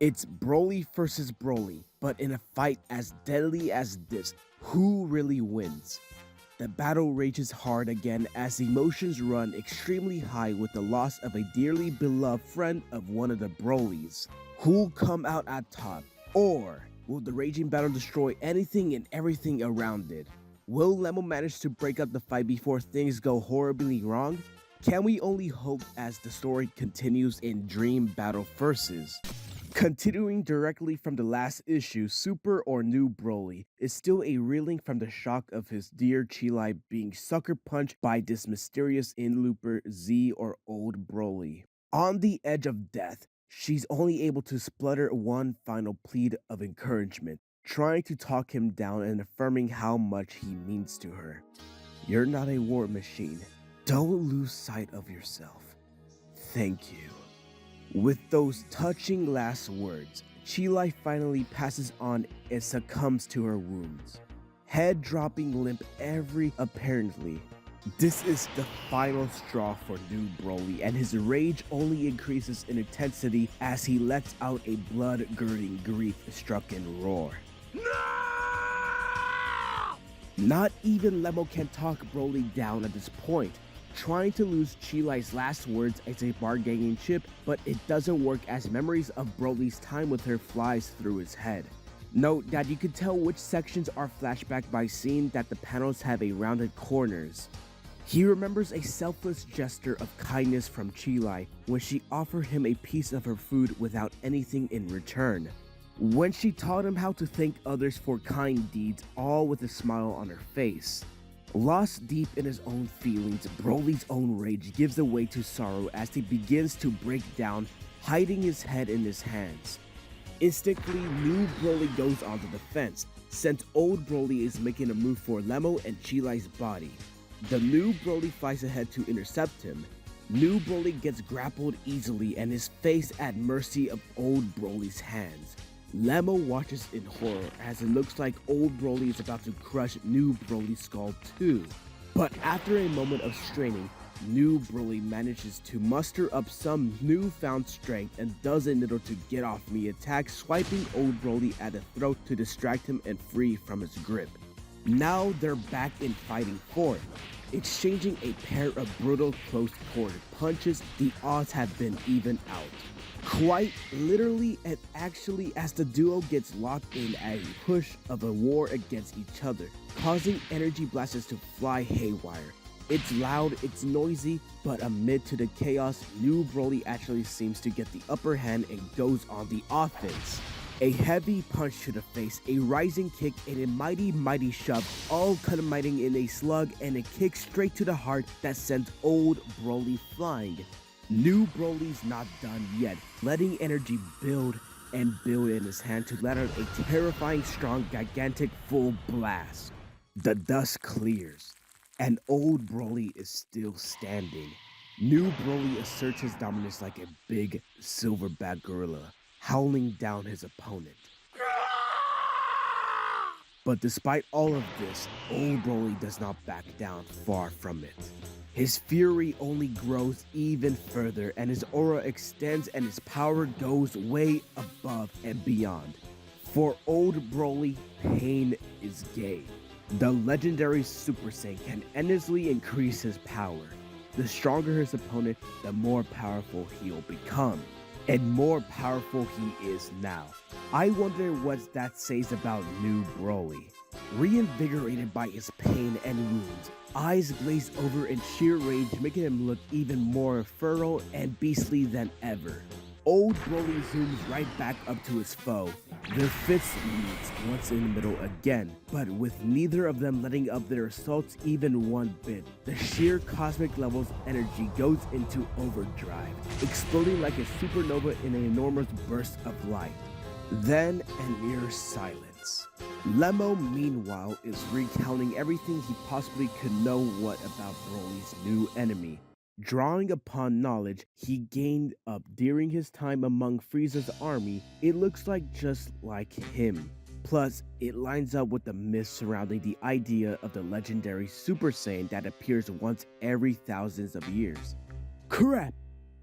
It's Broly versus Broly, but in a fight as deadly as this, who really wins? The battle rages hard again as emotions run extremely high with the loss of a dearly beloved friend of one of the Brolys. Who'll come out at top? Or will the raging battle destroy anything and everything around it? Will Lemon manage to break up the fight before things go horribly wrong? Can we only hope as the story continues in Dream Battle Versus? Continuing directly from the last issue, Super or New Broly is still a reeling from the shock of his dear Chilai being sucker punched by this mysterious in-looper Z or Old Broly. On the edge of death, she's only able to splutter one final plea of encouragement, trying to talk him down and affirming how much he means to her. You're not a war machine. Don't lose sight of yourself. Thank you. With those touching last words, Chilai finally passes on and succumbs to her wounds, head dropping limp apparently. This is the final straw for New Broly, and his rage only increases in intensity as he lets out a blood-girding grief-stricken roar. No! Not even Lemo can talk Broly down at this point, trying to lose Chilai's last words as a bargaining chip, but it doesn't work as memories of Broly's time with her flies through his head. Note that you can tell which sections are flashback by seeing that the panels have a rounded corners. He remembers a selfless gesture of kindness from Chilai when she offered him a piece of her food without anything in return. When she taught him how to thank others for kind deeds, all with a smile on her face. Lost deep in his own feelings, Broly's own rage gives way to sorrow as he begins to break down, hiding his head in his hands. Instantly, New Broly goes on the defense, since Old Broly is making a move for Lemo and Chilai's body. The New Broly flies ahead to intercept him. New Broly gets grappled easily and is faced at mercy of Old Broly's hands. Lemo watches in horror as it looks like Old Broly is about to crush New Broly's skull too. But after a moment of straining, New Broly manages to muster up some newfound strength and does a little to get off the attack, swiping Old Broly at the throat to distract him and free from his grip. Now they're back in fighting form, exchanging a pair of brutal close-quarter punches. The odds have been even out. Quite literally and actually, as the duo gets locked in a push of a war against each other, causing energy blasts to fly haywire. It's loud, it's noisy, but amid to the chaos, New Broly actually seems to get the upper hand and goes on the offense. A heavy punch to the face, a rising kick, and a mighty shove, all culminating in a slug and a kick straight to the heart that sends Old Broly flying. New Broly's not done yet, letting energy build and build in his hand to let out a terrifying, strong, gigantic full blast. The dust clears, and Old Broly is still standing. New Broly asserts his dominance like a big silverback gorilla, howling down his opponent. But despite all of this, Old Broly does not back down, far from it. His fury only grows even further, and his aura extends and his power goes way above and beyond. For Old Broly, pain is gain. The legendary Super Saiyan can endlessly increase his power. The stronger his opponent, the more powerful he'll become. And more powerful he is now. I wonder what that says about New Broly. Reinvigorated by his pain and wounds, eyes glaze over in sheer rage, making him look even more feral and beastly than ever. Old Broly zooms right back up to his foe. Their fists meet once in the middle again, but with neither of them letting up their assaults even one bit. The sheer cosmic level's energy goes into overdrive, exploding like a supernova in an enormous burst of light. Then an eerie silence. Lemo, meanwhile, is recounting everything he possibly could know about Broly's new enemy. Drawing upon knowledge he gained up during his time among Frieza's army, it looks like just like him. Plus, it lines up with the myth surrounding the idea of the legendary Super Saiyan that appears once every thousands of years. Crap!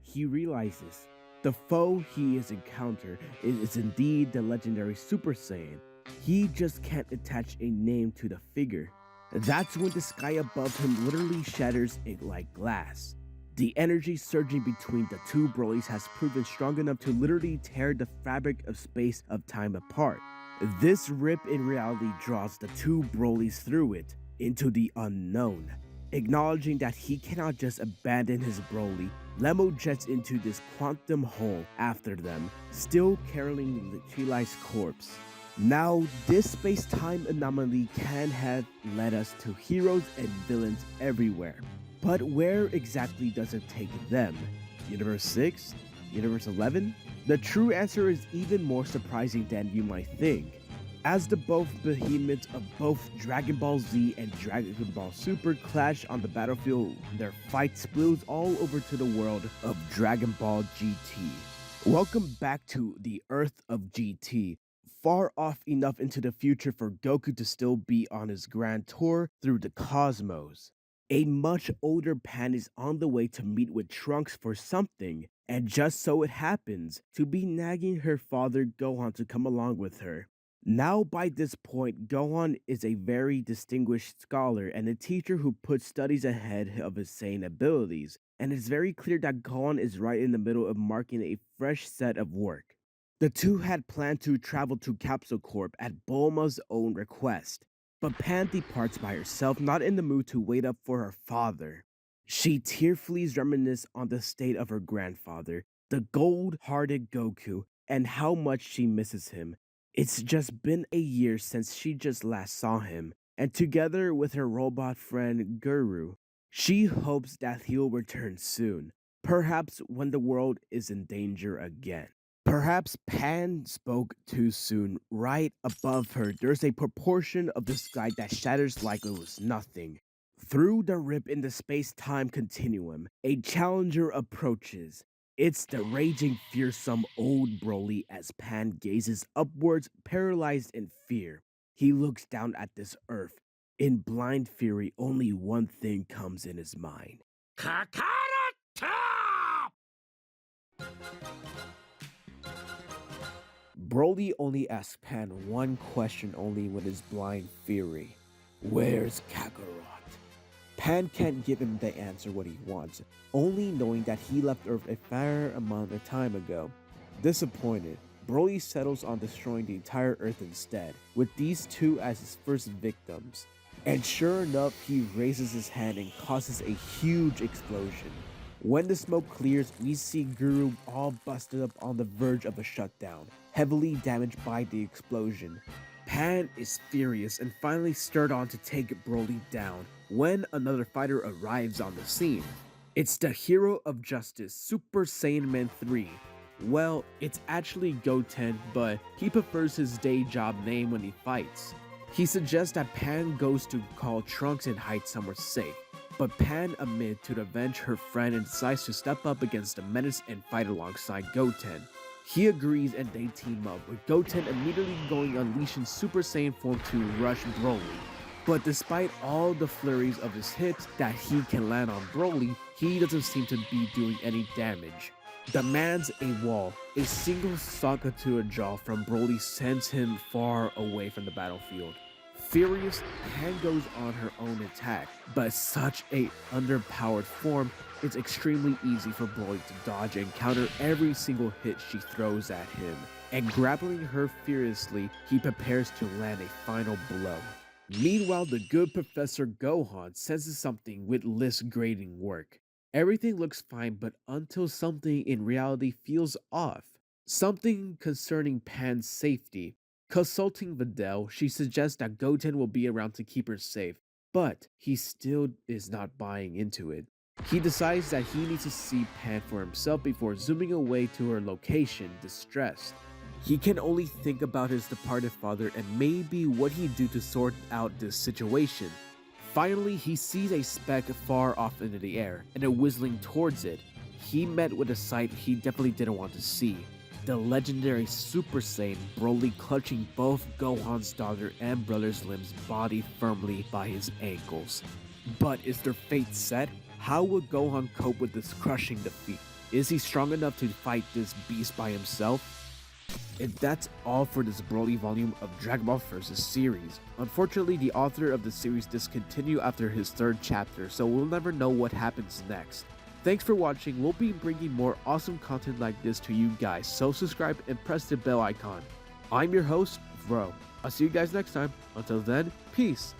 He realizes The foe he has encountered is indeed the legendary Super Saiyan. He just can't attach a name to the figure. That's when the sky above him literally shatters it like glass. The energy surging between the two Brolys has proven strong enough to literally tear the fabric of space of time apart. This rip in reality draws the two Brolys through it, into the unknown. Acknowledging that he cannot just abandon his Broly, Lemmo jets into this quantum hole after them, still carrying Chilai's corpse. Now, this space-time anomaly can have led us to heroes and villains everywhere. But where exactly does it take them? Universe 6? Universe 11? The true answer is even more surprising than you might think. As the both behemoths of both Dragon Ball Z and Dragon Ball Super clash on the battlefield, their fight spills all over to the world of Dragon Ball GT. Welcome back to the Earth of GT, far off enough into the future for Goku to still be on his grand tour through the cosmos. A much older Pan is on the way to meet with Trunks for something, and just so it happens to be nagging her father Gohan to come along with her. Now by this point, Gohan is a very distinguished scholar and a teacher who puts studies ahead of his Saiyan abilities, and it's very clear that Gohan is right in the middle of marking a fresh set of work. The two had planned to travel to Capsule Corp at Bulma's own request, but Pan departs by herself, not in the mood to wait up for her father. She tearfully reminisces on the state of her grandfather, the gold-hearted Goku, and how much she misses him. It's just been a year since she just last saw him, and together with her robot friend Guru, she hopes that he'll return soon, perhaps when the world is in danger again. Perhaps Pan spoke too soon. Right above her, there's a proportion of the sky that shatters like it was nothing. Through the rip in the space-time continuum, a challenger approaches. It's the raging, fearsome old Broly as Pan gazes upwards, paralyzed in fear. He looks down at this earth. In blind fury, only one thing comes in his mind. Kakarot! Broly only asks Pan one question only with his blind fury. Where's Kakarot? Pan can't give him the answer what he wants, only knowing that he left Earth a fair amount of time ago. Disappointed, Broly settles on destroying the entire Earth instead, with these two as his first victims. And sure enough, he raises his hand and causes a huge explosion. When the smoke clears, we see Guru all busted up on the verge of a shutdown, heavily damaged by the explosion. Pan is furious and finally stirred on to take Broly down when another fighter arrives on the scene. It's the hero of justice, Super Saiyan Man 3. Well, it's actually Goten, but he prefers his day job name when he fights. He suggests that Pan goes to call Trunks and hide somewhere safe. But Pan admits to avenge her friend and decides to step up against the menace and fight alongside Goten. He agrees and they team up, with Goten immediately going unleashing Super Saiyan form to rush Broly. But despite all the flurries of his hits that he can land on Broly, he doesn't seem to be doing any damage. Demands a wall. A single socket to a jaw from Broly sends him far away from the battlefield. Furious, Pan goes on her own attack, but such a underpowered form, it's extremely easy for Broly to dodge and counter every single hit she throws at him. And grappling her furiously, he prepares to land a final blow. Meanwhile, the good Professor Gohan senses something with List's grading work. Everything looks fine, but until something in reality feels off. Something concerning Pan's safety. Consulting Videl, she suggests that Goten will be around to keep her safe, but he still is not buying into it. He decides that he needs to see Pan for himself before zooming away to her location, distressed. He can only think about his departed father and maybe what he'd do to sort out this situation. Finally, he sees a speck far off into the air and a whistling towards it. He met with a sight he definitely didn't want to see. The legendary Super Saiyan Broly clutching both Gohan's daughter and brother's limbs body firmly by his ankles. But is their fate set? How would Gohan cope with this crushing defeat? Is he strong enough to fight this beast by himself? And that's all for this Broly volume of Dragon Ball FiRST series. Unfortunately, the author of the series discontinued after his 3rd chapter, so we'll never know what happens next. Thanks for watching. We'll be bringing more awesome content like this to you guys, so subscribe and press the bell icon. I'm your host, Bro. I'll see you guys next time. Until then, peace.